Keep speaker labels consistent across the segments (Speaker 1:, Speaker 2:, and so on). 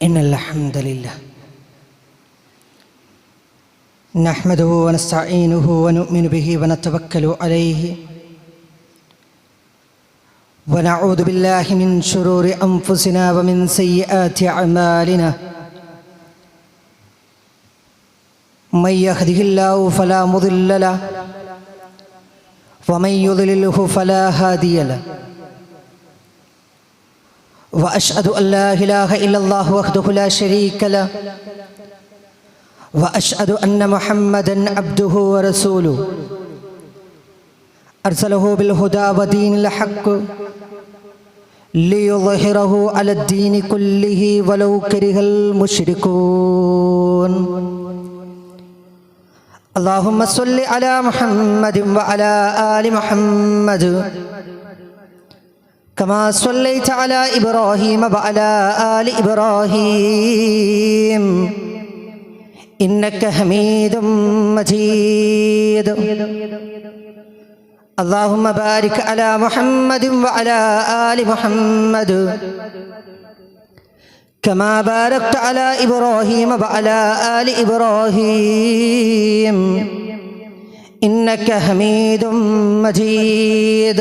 Speaker 1: إن الحمد لله نحمده ونستعينه ونؤمن به ونتوكل عليه ونعوذ بالله من شرور أنفسنا ومن سيئات أعمالنا من يهده الله فلا مضل له ومن يضلله فلا هادي له وأشهد أن لا إله إلا الله وحده لا شريك له وأشهد أن محمدًا عبده ورسوله أرسله بالهدى ودين الحق ليظهره على الدين كله ولو كره المشركون اللهم صل على محمد وعلى آل محمد كما صليت على إبراهيم وعلى آل إبراهيم إنك حميد مجيد اللهم بارك على محمد وعلى آل محمد كما باركت على إبراهيم وعلى آل إبراهيم إنك حميد مجيد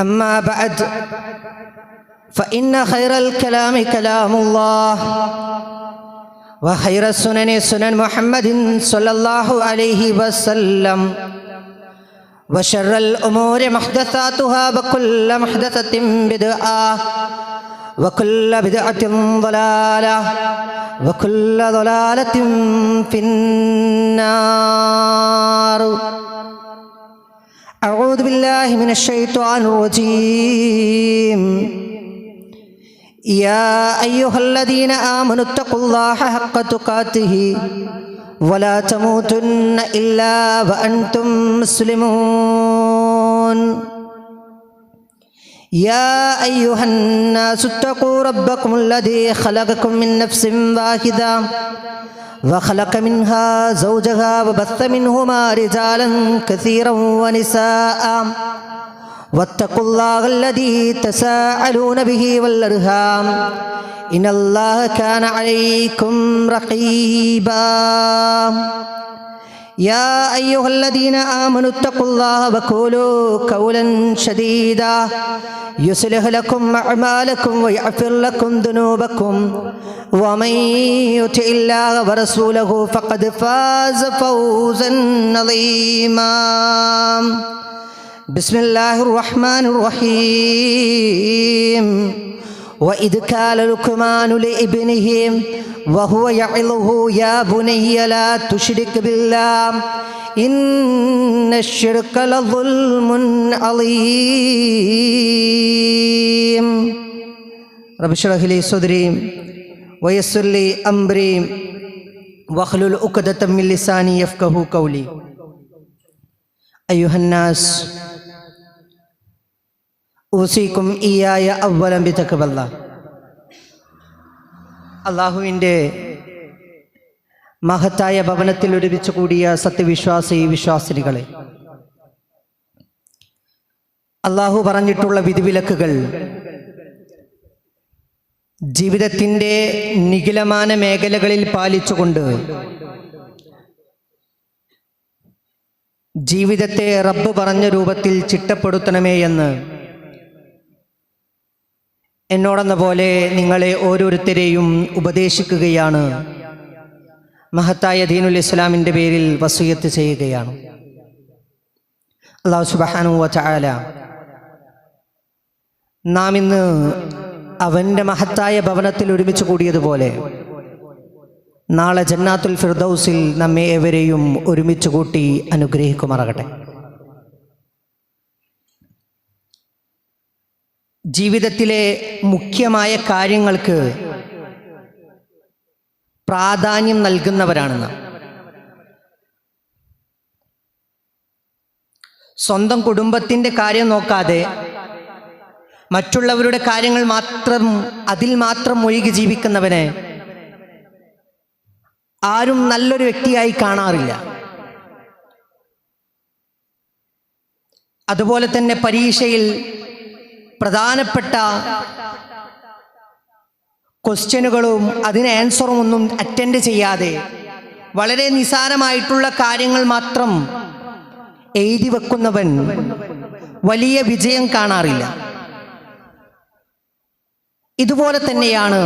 Speaker 1: أما بعد فإن خير الكلام كلام الله وخير السنن سنن محمد صلى الله عليه وسلم وشر الأمور محدثاتها وكل محدثة بدعة وكل بدعة ضلالة وكل ضلالة في النار أعوذ بالله من الشيطان الرجيم يا أيها الذين آمنوا اتقوا الله حق تقاته ولا تموتن إلا وأنتم مسلمون يا أيها الناس اتقوا ربكم الذي خلقكم من نفس واحدة وخلق منها زوجها وبث منهما رجالا كثيرا ونساء واتقوا الله الذي تساءلون به والأرحام إن الله كان عليكم رقيبا يا أيها الذين آمنوا اتقوا الله وقولوا قولا سديدا يصلح لكم أعمالكم ويغفر لكم ذنوبكم ومن يطع الله ورسوله فقد فاز فوزا عظيما بسم الله الرحمن الرحيم وإذ قال لقمان لابنه وهو يعظه يا بني لا تشرك بالله إن الشرك لظلم عظيم رب اشرح لي صدري ويسر لي أمري واحلل عقدة من لساني يفقهوا قولي أيها الناس ഊസിക്കും ഇയ്യായ അവ്വലം ബിതഖ്വല്ലാ. അള്ളാഹുവിൻ്റെ മഹത്തായ ഭവനത്തിൽ ഒരുമിച്ച് കൂടിയ സത്യവിശ്വാസി വിശ്വാസിനികളെ, അള്ളാഹു പറഞ്ഞിട്ടുള്ള വിധിവിലക്കുകൾ ജീവിതത്തിൻ്റെ നിഖിലമാന മേഖലകളിൽ പാലിച്ചുകൊണ്ട് ജീവിതത്തെ റബ്ബ് പറഞ്ഞ രൂപത്തിൽ ചിട്ടപ്പെടുത്തണമേ എന്ന് എന്നോടെന്ന പോലെ നിങ്ങളെ ഓരോരുത്തരെയും ഉപദേശിക്കുകയാണ്. മഹത്തായ ദീനുൽ ഇസ്ലാമിൻ്റെ പേരിൽ വസിയത്ത് ചെയ്യുകയാണ്. അല്ലാഹു സുബ്ഹാനഹു വ തആല നാം ഇന്ന് അവൻ്റെ മഹത്തായ ഭവനത്തിൽ ഒരുമിച്ച് കൂടിയതുപോലെ നാളെ ജന്നാത്തുൽ ഫിർദൗസിൽ നമ്മെ ഏവരെയും ഒരുമിച്ച് കൂട്ടി അനുഗ്രഹിക്കുമാറാകട്ടെ. ജീവിതത്തിലെ മുഖ്യമായ കാര്യങ്ങൾക്ക് പ്രാധാന്യം നൽകുന്നവരാണ് നാം. സ്വന്തം കുടുംബത്തിൻ്റെ കാര്യം നോക്കാതെ മറ്റുള്ളവരുടെ കാര്യങ്ങൾ അതിൽ മാത്രം മുഴുകി ജീവിക്കുന്നവനെ ആരും നല്ലൊരു വ്യക്തിയായി കാണാറില്ല. അതുപോലെ തന്നെ പരീക്ഷയിൽ പ്രധാനപ്പെട്ട ക്വസ്റ്റ്യനുകളും അതിന് ആൻസറും ഒന്നും അറ്റൻഡ് ചെയ്യാതെ വളരെ നിസാരമായിട്ടുള്ള കാര്യങ്ങൾ മാത്രം എഴുതി വെക്കുന്നവൻ വലിയ വിജയം കാണാറില്ല. ഇതുപോലെ തന്നെയാണ്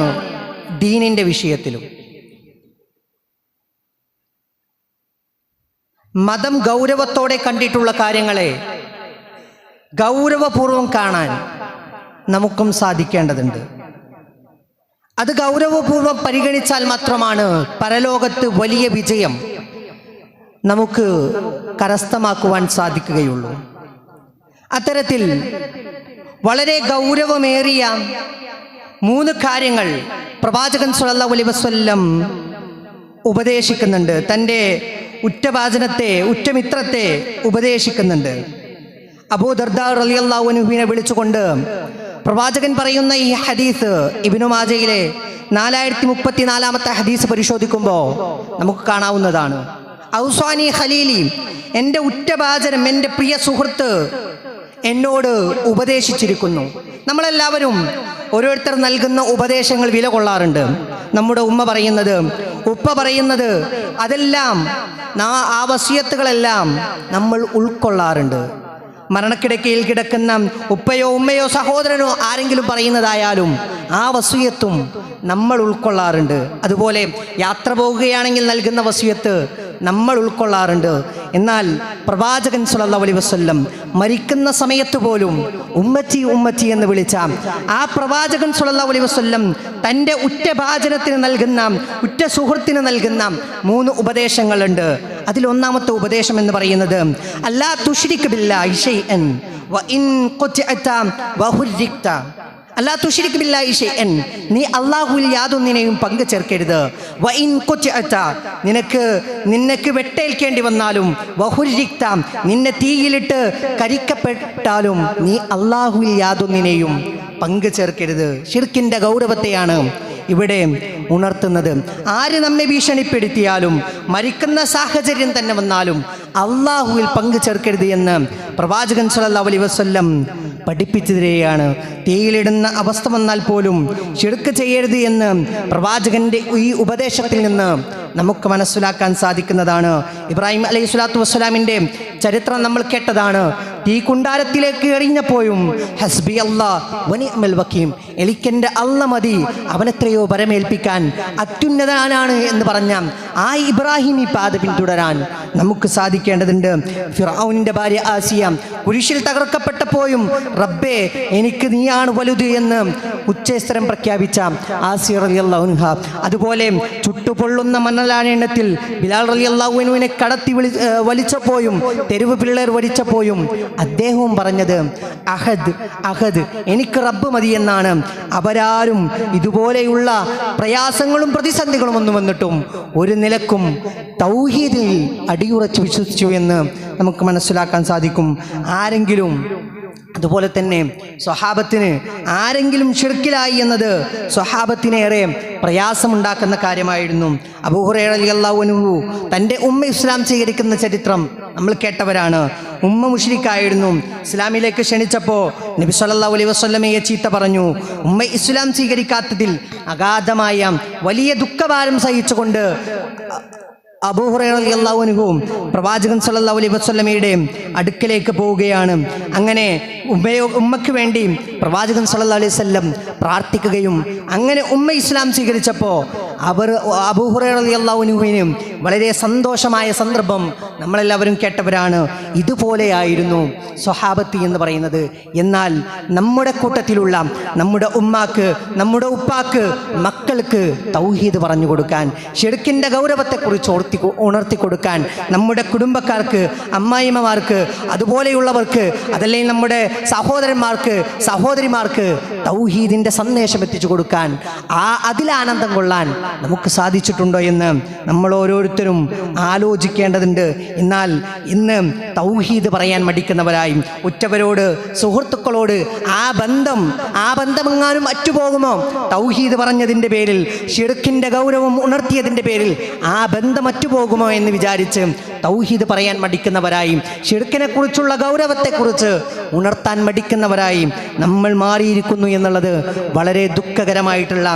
Speaker 1: ദീനിൻ്റെ വിഷയത്തിലും. മതം ഗൗരവത്തോടെ കണ്ടിട്ടുള്ള കാര്യങ്ങളെ ഗൗരവപൂർവം കാണാൻ നമുക്കും സാധിക്കേണ്ടതുണ്ട്. അത് ഗൗരവപൂർവം പരിഗണിച്ചാൽ മാത്രമാണ് പരലോകത്ത് വലിയ വിജയം നമുക്ക് കരസ്ഥമാക്കുവാൻ സാധിക്കുകയുള്ളൂ. അത്തരത്തിൽ വളരെ ഗൗരവമേറിയ 3 കാര്യങ്ങൾ പ്രവാചകൻ സ്വല്ലല്ലാഹു അലൈഹി വസല്ലം ഉപദേശിക്കുന്നുണ്ട്. തൻ്റെ ഉറ്റമിത്രത്തെ ഉപദേശിക്കുന്നുണ്ട്. അബൂ ദർദാ റളിയല്ലാഹു അൻഹുവിനെ വിളിച്ചുകൊണ്ട് പ്രവാചകൻ പറയുന്ന ഈ ഹദീസ് ഇബ്നു മാജയിലെ 4034 ഹദീസ് പരിശോധിക്കുമ്പോൾ നമുക്ക് കാണാവുന്നതാണ്. ഔസാനി ഖലീലി, എൻ്റെ ഉറ്റഭാചനം, എൻ്റെ പ്രിയ സുഹൃത്ത് എന്നോട് ഉപദേശിച്ചിരിക്കുന്നു. നമ്മളെല്ലാവരും ഓരോരുത്തർ നൽകുന്ന ഉപദേശങ്ങൾ വില കൊള്ളാറുണ്ട്. നമ്മുടെ ഉമ്മ പറയുന്നത്, ഉപ്പ പറയുന്നത്, അതെല്ലാം ആ വസിയത്തുകളെല്ലാം നമ്മൾ ഉൾക്കൊള്ളാറുണ്ട്. മരണക്കിടക്കയിൽ കിടക്കുന്ന ഉപ്പയോ ഉമ്മയോ സഹോദരനോ ആരെങ്കിലും പറയുന്നതായാലും ആ വസിയത്തും നമ്മൾ ഉൾക്കൊള്ളാറുണ്ട്. അതുപോലെ യാത്ര പോകുകയാണെങ്കിൽ നൽകുന്ന വസിയത്ത് നമ്മൾ ഉൾക്കൊള്ളാറുണ്ട്. എന്നാൽ പ്രവാചകൻ സ്വല്ലല്ലാഹു അലൈഹി വസല്ലം മരിക്കുന്ന സമയത്ത് പോലും ഉമ്മത്തി ഉമ്മത്തി എന്ന് വിളിച്ച ആ പ്രവാചകൻ സ്വല്ലല്ലാഹു അലൈഹി വസല്ലം തൻ്റെ ഉറ്റഭാചനത്തിന് നൽകുന്ന, ഉറ്റ സുഹൃത്തിന് നൽകുന്ന 3 ഉപദേശങ്ങളുണ്ട്. അതിൽ ഒന്നാമത്തെ ഉപദേശം എന്ന് പറയുന്നത് അല്ലാ തുശ്രിക് ബില്ലാഹി ഷൈഅൻ വ ഇൻ ഖുതിഅത വ ഹുർരിക്ത. അല്ലാ തുശ്രിക് ബില്ലാഹി ഷൈഅൻ, നീ അല്ലാഹുവിൽ യാതൊന്നിനെയും പങ്കു ചേർക്കരുത്. വ ഇൻ ഖുതിഅത, നിനക്ക് വെട്ടേൽക്കേണ്ടി വന്നാലും, വ ഹുർരിക്ത, നിന്നെ തീയിലിട്ട് കരിക്കപ്പെട്ടാലും നീ അല്ലാഹുവിൽ യാതൊന്നിനെയും പങ്കു ചേർക്കരുത്. ശിർക്കിൻ്റെ ഗൗരവത്തെയാണ് ഇവിടെ ഉണർത്തുന്നത്. ആര് നമ്മെ ഭീഷണിപ്പെടുത്തിയാലും, മരിക്കുന്ന സാഹചര്യം തന്നെ വന്നാലും അള്ളാഹുവിൽ പങ്കു ചേർക്കരുത് എന്ന് പ്രവാചകൻ സ്വല്ലല്ലാഹു അലൈഹി വസല്ലം പഠിപ്പിച്ചു തരികയാണ്. തീയിലിടുന്ന അവസ്ഥ വന്നാൽ പോലും ശിർക്ക് ചെയ്യരുത് എന്ന് പ്രവാചകന്റെ ഈ ഉപദേശത്തിൽ നിന്ന് നമുക്ക് മനസ്സിലാക്കാൻ സാധിക്കുന്നതാണ്. ഇബ്രാഹിം അലൈഹി സ്വലാത്തു വസ്സലാമിൻ്റെ ചരിത്രം നമ്മൾ കേട്ടതാണ്. തീ കുണ്ടാരത്തിലേക്ക് എറിഞ്ഞപ്പോഴും ഹസ്ബി അല്ലാഹ് വ നിഅ്മൽ വക്കീൽ, എനിക്കെൻ്റെ അല്ല മതി, അവനെത്രയോ പരമേൽപ്പിക്കാൻ അത്യുന്നതനാണ് എന്ന് പറഞ്ഞ ആ ഇബ്രാഹിമി പാത പിന്തുടരാൻ നമുക്ക് സാധിക്കേണ്ടതുണ്ട്. ഫിർഔനിൻ്റെ ഭാര്യ ആസിയ കുരിശിൽ തകർക്കപ്പെട്ടപ്പോഴും റബ്ബേ എനിക്ക് നീയാണ് വലുത് എന്ന് ഉച്ചസ്ഥരം പ്രഖ്യാപിച്ച ആസിയ റളിയല്ലാഹു അൻഹ, അതുപോലെ ചുട്ടുപൊള്ളുന്ന മണലാരണ്യത്തിൽ ബിലാൽ റളിയല്ലാഹു അൻഹുവിനെ കടത്തി വലിച്ചപ്പോഴും, തെരുവ് പിള്ളേർ വലിച്ചപ്പോഴും അദ്ദേഹവും പറഞ്ഞത് അഹദ് അഹദ്, എനിക്ക് റബ്ബ് മതി എന്നാണ്. അവരാരും ഇതുപോലെയുള്ള പ്രയാസങ്ങളും പ്രതിസന്ധികളും ഒന്നും വന്നിട്ടും ഒരു നിലക്കും തൗഹീദിൽ അടിയുറച്ച് വിശ്വസിച്ചു എന്ന് നമുക്ക് മനസ്സിലാക്കാൻ സാധിക്കും. ആരെങ്കിലും അതുപോലെ തന്നെ സ്വഹാബത്തിന് ആരെങ്കിലും ഷിർക്കിലായി എന്നത് സ്വഹാബത്തിനേറെ പ്രയാസമുണ്ടാക്കുന്ന കാര്യമായിരുന്നു. അബൂ ഹുറൈറ റളിയല്ലാഹു അൻഹു തൻ്റെ ഉമ്മ ഇസ്ലാം സ്വീകരിക്കുന്ന ചരിത്രം നമ്മൾ കേട്ടവരാണ്. ഉമ്മ മുശ്രിക്കായിരുന്നു. ഇസ്ലാമിലേക്ക് ക്ഷണിച്ചപ്പോൾ നബി സല്ലല്ലാഹു അലൈഹി വസല്ലമയെ ചീത്ത പറഞ്ഞു. ഉമ്മ ഇസ്ലാം സ്വീകരിക്കാത്തതിൽ അഗാധമായ വലിയ ദുഃഖഭാരം സഹിച്ചുകൊണ്ട് അബൂ ഹുറൈറ റളിയല്ലാഹു അൻഹു പ്രവാചകൻ സല്ലല്ലാഹു അലൈഹി വസല്ലമയുടെ അടുക്കലേക്ക് പോവുകയാണ്. അങ്ങനെ ഉമ്മയ്ക്ക് വേണ്ടി പ്രവാചകൻ സല്ലല്ലാഹു അലൈഹി വസല്ലം പ്രാർത്ഥിക്കുകയും അങ്ങനെ ഉമ്മ ഇസ്ലാം സ്വീകരിച്ചപ്പോൾ അബൂ ഹുറൈറ റളിയല്ലാഹു അൻഹുവിന് വളരെ സന്തോഷമായ സന്ദർഭം നമ്മളെല്ലാവരും കേട്ടവരാണ്. ഇതുപോലെയായിരുന്നു സ്വഹാബത്ത് എന്ന് പറയുന്നത്. എന്നാൽ നമ്മുടെ കൂട്ടത്തിലുള്ള നമ്മുടെ ഉമ്മാക്ക്, നമ്മുടെ ഉപ്പാക്ക്, മക്കൾക്ക് തൗഹീദ് പറഞ്ഞു കൊടുക്കാൻ, ഷിർക്കിൻ്റെ ഗൗരവത്തെക്കുറിച്ച് ഉണർത്തി കൊടുക്കാൻ, നമ്മുടെ കുടുംബക്കാർക്ക്, അമ്മായിമ്മമാർക്ക്, അതുപോലെയുള്ളവർക്ക്, അതല്ലെങ്കിൽ നമ്മുടെ സഹോദരന്മാർക്ക്, സഹോദരിമാർക്ക് തൗഹീദിൻ്റെ സന്ദേശം എത്തിച്ചു കൊടുക്കാൻ, അതിലാനന്ദം കൊള്ളാൻ നമുക്ക് സാധിച്ചിട്ടുണ്ടോ എന്ന് നമ്മൾ ഓരോരുത്തരും ആലോചിക്കേണ്ടതുണ്ട്. എന്നാൽ ഇന്ന് തൗഹീദ് പറയാൻ മടിക്കുന്നവരായി, ഉറ്റവരോട്, സുഹൃത്തുക്കളോട് ആ ബന്ധമെങ്ങാനും അറ്റുപോകുമോ, തൗഹീദ് പറഞ്ഞതിൻ്റെ പേരിൽ, ഷിർക്കിൻ്റെ ഗൗരവം ഉണർത്തിയതിൻ്റെ പേരിൽ ആ ബന്ധം അറ്റുപോകുമോ എന്ന് വിചാരിച്ച് തൗഹീദ് പറയാൻ മടിക്കുന്നവരായി, ഷിർക്കിനെ കുറിച്ചുള്ള ഗൗരവത്തെക്കുറിച്ച് ഉണർത്താൻ മടിക്കുന്നവരായി നമ്മൾ മാറിയിരിക്കുന്നു എന്നുള്ളത് വളരെ ദുഃഖകരമായിട്ടുള്ള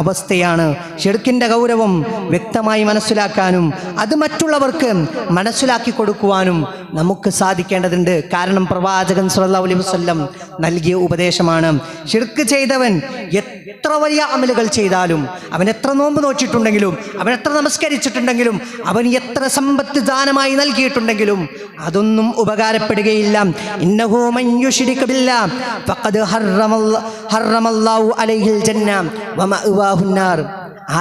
Speaker 1: അവസ്ഥയാണ്. ഷിർക്കിൻ്റെ ഗൗരവം വ്യക്തമായി മനസ്സിലാക്കാനും അത് മറ്റുള്ളവർക്ക് മനസ്സിലാക്കി കൊടുക്കുവാനും നമുക്ക് സാധിക്കേണ്ടതുണ്ട്. കാരണം പ്രവാചകൻ സ്വല്ലല്ലാഹു അലൈഹി വസല്ലം നൽകിയ ഉപദേശമാണ്, ഷിർക്ക് ചെയ്തവൻ എത്ര വലിയ അമലുകൾ ചെയ്താലും, അവൻ എത്ര നോമ്പ് നോച്ചിട്ടുണ്ടെങ്കിലും, അവൻ എത്ര നമസ്കരിച്ചിട്ടുണ്ടെങ്കിലും, അവൻ എത്ര സമ്പത്ത് ദാനമായി നൽകിയിട്ടുണ്ടെങ്കിലും അതൊന്നും ഉപകാരപ്പെടുകയില്ല. ഇന്നഹു മൻ യുശ്രിക് ബില്ലാഹ് ഫഖദ് ഹറമല്ലാഹു അലൈഹിൽ ജന്ന വമഅവാഹുൻ നാർ.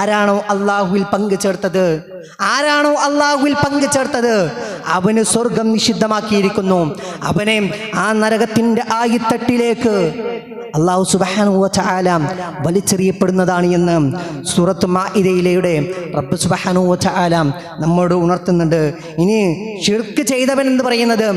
Speaker 1: ആരാണോ അള്ളാഹുവിൽ പങ്കു ചേർത്തത് അവന് സ്വർഗം നിഷിദ്ധമാക്കിയിരിക്കുന്നു. അവനെ ആ നരകത്തിൻ്റെ ആയിത്തട്ടിലേക്ക് അല്ലാഹു സുബ്ഹാനഹു വ തആല വലിച്ചെറിയപ്പെടുന്നതാണ് എന്ന് സൂറത്ത് മാഇദയിലൂടെ റബ്ബ് സുബ്ഹാനഹു വ തആല നമ്മോട് ഉണർത്തുന്നുണ്ട്. ഇനി ഷിർക്ക് ചെയ്തവൻ എന്ന് പറയുന്നത്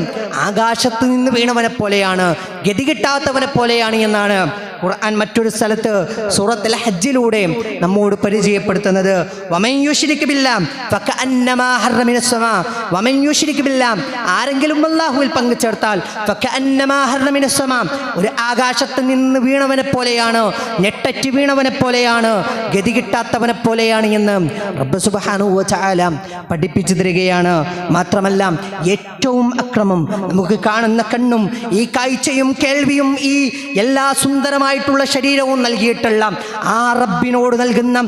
Speaker 1: ആകാശത്ത് നിന്ന് വീണവനെ പോലെയാണ്, ഗതി കിട്ടാത്തവനെ പോലെയാണ് എന്നാണ് ഖുർആൻ മറ്റൊരു സ്ഥലത്ത് സൂറത്തുൽ ഹജ്ജിലൂടെ നമ്മോട് പരിചയപ്പെടുത്തുന്നത്. വമൻ യുശ്രിക് ബില്ലാഹ് ഫകഅന്നമാ ഹറമ മിനസ് സമാ. വമൻ യുശ്രിക് ബില്ലാഹ്, ആരെങ്കിലും അല്ലാഹുവിൽ പങ്കു ചേർത്താൽ ഫകഅന്നമാ ഹറമ മിനസ് സമാ, ഒരു ആകാശത്ത് നിന്ന് വീണവനെ പോലെയാണ്, ഞെട്ടറ്റ് വീണവനെ പോലെയാണ്, ഗതി കിട്ടാത്തവനെ പോലെയാണ് എന്ന് റബ്ബ് സുബ്ഹാനഹു വ തആല പഠിപ്പിച്ചു തരികയാണ്. മാത്രമല്ല ഏറ്റവും അക്രമം നമുക്ക് കാണുന്ന കണ്ണും ഈ കാഴ്ചയും കേൾവിയും ഈ എല്ലാ സുന്ദരമായിട്ടുള്ള ശരീരവും നൽകിയിട്ടുള്ള ആ റബ്ബിനോട് നൽകുന്ന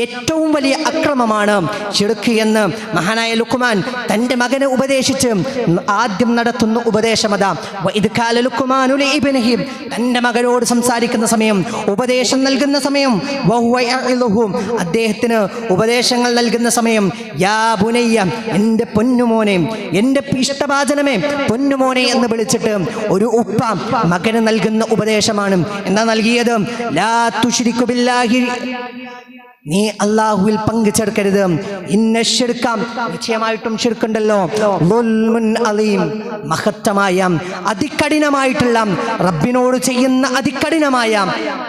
Speaker 1: ഏറ്റവും വലിയ അക്രമമാണ് ശിർക്ക് എന്ന് മഹാനായ ലുഖ്മാൻ തൻ്റെ മകനെ ഉപദേശിച്ച് ആദ്യം നടത്തുന്ന ഉപദേശമതാ. വഇദ് ഖാല ലുഖ്മാനു ലിഇബ്നിഹി, തൻ്റെ മകനോട് സംസാരിക്കുന്ന സമയം, ഉപദേശം നൽകുന്ന സമയം, വഹുവ യഇലുഹു, അദ്ദേഹത്തിന് ഉപദേശങ്ങൾ നൽകുന്ന സമയം, യാ ബുനയ്യ, എൻ്റെ പൊന്നുമോനെ, എൻ്റെ ഇഷ്ടഭാജനമേ, പൊന്നുമോനെ എന്ന് വിളിച്ചിട്ട് ഒരു ഉപ്പ മകന് നൽകുന്ന ഉപദേശമാണ്. എന്താ നൽകിയത്? ലാ തുശ്രികു ബില്ലാഹി, നീ അല്ലാഹുവിൽ പങ്കു ചേർക്കരുത്. ഇന്ന ശിർക, നിശ്ചയമായിട്ടും ശിർക്കുണ്ടല്ലോ, ളുൽമുൻ അലീം, മഹത്തമായ അതികഠിനമായിട്ടുള്ള, റബ്ബിനോട് ചെയ്യുന്ന അതികഠിനമായ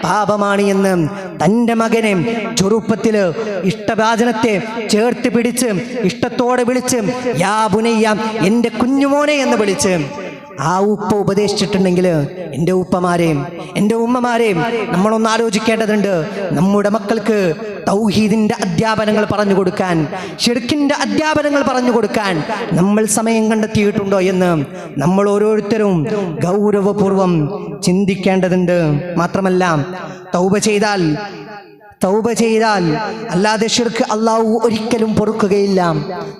Speaker 1: പാപമാണ് എന്ന് തൻ്റെ മകനെ ചെറുപ്പത്തിൽ ഇഷ്ടഭാജനത്തെ ചേർത്ത് പിടിച്ച് ഇഷ്ടത്തോടെ വിളിച്ച് യാ ബുനയ്യ, എൻ്റെ കുഞ്ഞുമോനെ എന്ന് വിളിച്ച് ആ ഉപ്പ ഉപദേശിച്ചിട്ടുണ്ടെങ്കിൽ എൻ്റെ ഉപ്പമാരെയും എൻ്റെ ഉമ്മമാരെയും നമ്മളൊന്ന് ആലോചിക്കേണ്ടതുണ്ട്. നമ്മുടെ മക്കൾക്ക് തൗഹീദിൻ്റെ അധ്യാപനങ്ങൾ പറഞ്ഞു കൊടുക്കാൻ, ശിർക്കിൻ്റെ അധ്യാപനങ്ങൾ പറഞ്ഞു കൊടുക്കാൻ നമ്മൾ സമയം കണ്ടെത്തിയിട്ടുണ്ടോ എന്ന് നമ്മൾ ഓരോരുത്തരും ഗൗരവപൂർവം ചിന്തിക്കേണ്ടതുണ്ട്. മാത്രമല്ല തൗബ ചെയ്താൽ അല്ലാതെ ശിർക്ക് അല്ലാഹു ഒരിക്കലും പൊറുക്കുകയില്ല.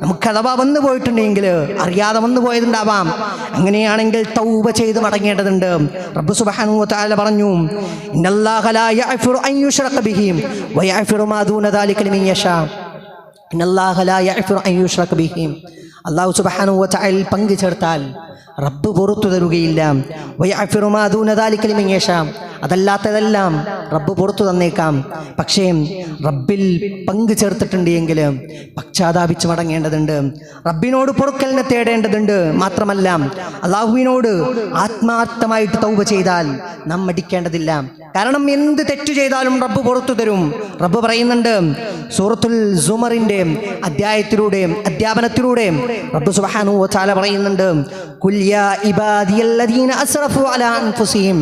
Speaker 1: നമുക്ക് അഥവാ വന്നു പോയിട്ടുണ്ടെങ്കിൽ, അറിയാതെ വന്നു പോയതുണ്ടാവാം, അങ്ങനെയാണെങ്കിൽ തൗബ ചെയ്ത് മടങ്ങേണ്ടതുണ്ട്. റബ്ബ് സുബ്ഹാനഹു വ തആല പറഞ്ഞു, ഇന്നല്ലാഹ ലാ യഗ്ഫിറു അൻ യുശ്റക ബിഹി വയഗ്ഫിറു മാ ദൂന ദാലിക ലിമൻ യശാ. ഇന്നല്ലാഹ ലാ യഗ്ഫിറു അൻ യുശ്റക ബിഹി, അല്ലാഹു സുബ്ഹാനഹു വ തആല പങ്കു ചേർത്താൽ റബ്ബ് പുറത്തു തരുകയില്ല. വയഗ്ഫിറു മാ ദൂന ദാലിക ലിമൻ യശാ, അതല്ലാത്തതെല്ലാം റബ്ബ് പുറത്തു തന്നേക്കാം. പക്ഷേ റബ്ബിൽ പങ്കു ചേർത്തിട്ടുണ്ട് എങ്കിൽ പശ്ചാത്താപിച്ച് മടങ്ങേണ്ടതുണ്ട്, റബ്ബിനോട് പൊറുക്കലിനെ തേടേണ്ടതുണ്ട്. മാത്രമല്ല അല്ലാഹുവിനോട് ആത്മാർത്ഥമായിട്ട് തൗബ ചെയ്താൽ നാം മടിക്കേണ്ടതില്ല. കാരണം എന്ത് തെറ്റു ചെയ്താലും റബ്ബ് പുറത്തു തരും. റബ്ബ് പറയുന്നുണ്ട് സൂറത്തുൽ സുമറിൻ്റെ അധ്യാപനത്തിലൂടെ റബ്ബ് സുബ്ഹാനഹു വ തആല പറയുന്നുണ്ട്, ഖുൽ യാ ഇബാദിയല്ലദീന അസ്റഫു അലാ അൻഫുസിഹിം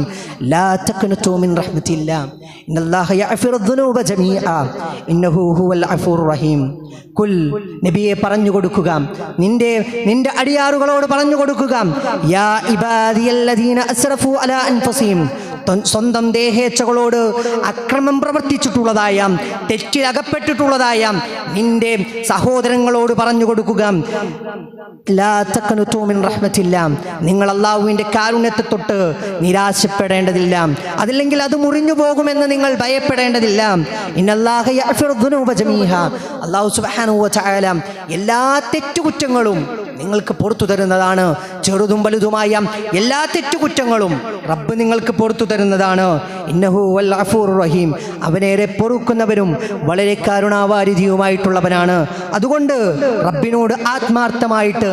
Speaker 1: ലാ തഖ്നതു മിൻ റഹ്മത്തില്ലാഹ് ഇന്നല്ലാഹ യഗ്ഫിറുദ്ദുനൂബ ജമീഅ ഇന്നഹു ഹുവൽ ഗഫൂറുർ റഹീം. കുൽ, നബിയെ പറഞ്ഞു കൊടുക്കുക, നിന്റെ അടിയാറുകളോട് പറഞ്ഞു കൊടുക്കുക, യാ ഇബാദിയല്ലദീന അസ്റഫു അലാ അൻഫുസിഹിം, സ്വന്തം ദേഹേച്ഛകളോട് അക്രമം പ്രവർത്തിച്ചിട്ടുള്ളതായ, തെറ്റിലകപ്പെട്ടിട്ടുള്ളതായ നിന്റെ സഹോദരങ്ങളോട് പറഞ്ഞു കൊടുക്കുക, ലാ തഖ്നതു മിൻ റഹ്മത്തില്ലാഹ്, നിങ്ങൾ അല്ലാഹുവിൻ്റെ കാരുണ്യത്തെ തൊട്ട് നിരാശപ്പെടേണ്ടതില്ല, അതില്ലെങ്കിൽ അത് മുറിഞ്ഞു പോകുമെന്ന് നിങ്ങൾ ഭയപ്പെടേണ്ടതില്ല. ഇന്നല്ലാഹ യഗ്ഫിറുദ്ദുനൂബ ജമീഅ, അല്ലാഹു സുബ്ഹാനഹു വ തആല എല്ലാ തെറ്റുകുറ്റങ്ങളും നിങ്ങൾക്ക് പുറത്തു തരുന്നതാണ്. ചെറുതും വലുതുമായ എല്ലാ തെറ്റുകുറ്റങ്ങളും റബ്ബ് നിങ്ങൾക്ക് പുറത്തു തരുന്നതാണ്. ഇന്നഹു വൽ ഗഫൂറുർ റഹീം, അവനേറെ പൊറുക്കുന്നവരും വളരെ കരുണാവാരിധിയുമായിട്ടുള്ളവനാണ്. അതുകൊണ്ട് റബ്ബിനോട് ആത്മാർത്ഥമായിട്ട്